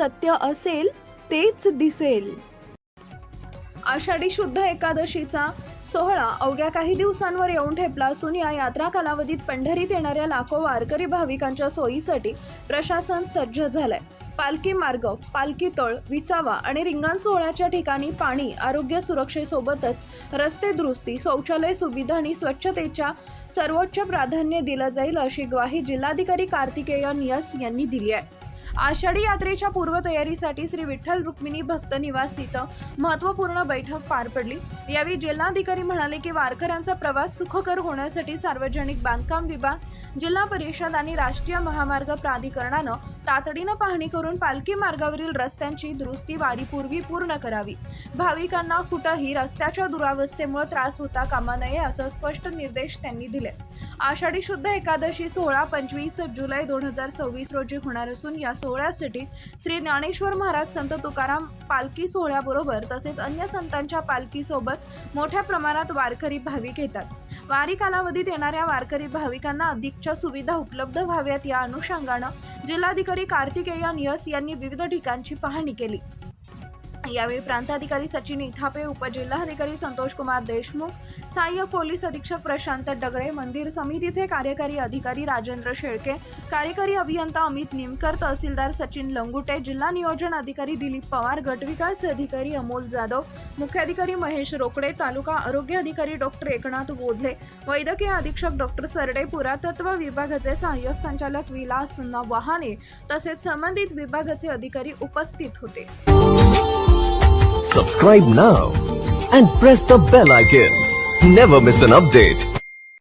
सत्य असेल तेच दिसेल। आषाढी शुद्ध एकादशीचा सोहळा अवघ्या काही दिवसांवर येऊन ठेपला असून या यात्रा कालावधीत पंढरीत येणाऱ्या लाखो वारकरी भाविकांच्या सोयीसाठी प्रशासन सज्ज झालंय। पालखी मार्ग, पालखी तळ, विसावा आणि रिंगण सोहळ्याच्या ठिकाणी पाणी, आरोग्य सुरक्षेसोबतच रस्ते दुरुस्ती, शौचालय सुविधा आणि स्वच्छतेच्या सर्वोच्च प्राधान्य दिलं जाईल अशी ग्वाही जिल्हाधिकारी कार्तिकेयन यस यांनी दिली आहे। आषाढी यात्रेच्या पूर्वतयारीसाठी श्री विठ्ठल रुक्मिणी भक्त निवास इथं महत्त्वपूर्ण बैठक पार पडली। यावेळी जिल्हाधिकारी म्हणाले की वारकऱ्यांचा प्रवास सुखकर होण्यासाठी सार्वजनिक बांधकाम विभाग, जिल्हा परिषद आणि राष्ट्रीय महामार्ग प्राधिकरणानं तातडीनं पाहणी करून पालखी मार्गावरील रस्त्यांची दुरुस्ती वारीपूर्वी पूर्ण करावी। भाविकांना कुठंही रस्त्याच्या दुरावस्थेमुळे त्रास होता कामा नये असं स्पष्ट निर्देश त्यांनी दिले। आषाढी शुद्ध एकादशी सोहळा 25 जुलै 2026 रोजी होणार असून या सोहळ्यासाठी श्री ज्ञानेश्वर महाराज, संत तुकाराम पालखी सोहळ्याबरोबर तसेच अन्य संतांच्या पालखी सोबत मोठ्या प्रमाणात वारकरी भाविक येतात। वारी कालावधीत येणाऱ्या वारकरी भाविकांना अधिकच्या सुविधा उपलब्ध व्हाव्यात या अनुषंगानं जिल्हाधिकारी कार्तिकेयन यस यांनी विविध ठिकाणची पाहणी केली। यावेळी प्रांताधिकारी सचिन इथापे, उपजिल्हाधिकारी संतोष कुमार देशमुख, सहाय्यक पोलीस अधीक्षक प्रशांत डगळे, मंदिर समितीचे कार्यकारी अधिकारी राजेंद्र शेळके, कार्यकारी अभियंता अमित निमकर, तहसीलदार सचिन लंगुटे, जिल्हा नियोजन अधिकारी दिलीप पवार, गटविकास अधिकारी अमोल जाधव, मुख्याधिकारी महेश रोकडे, तालुका आरोग्य अधिकारी डॉक्टर एकनाथ बोधले, वैद्यकीय अधीक्षक डॉक्टर सरडे, पुरातत्व विभागाचे सहाय्यक संचालक विलास वहाने तसेच संबंधित विभागाचे अधिकारी उपस्थित होते। Subscribe now and press the bell icon. Never miss an update.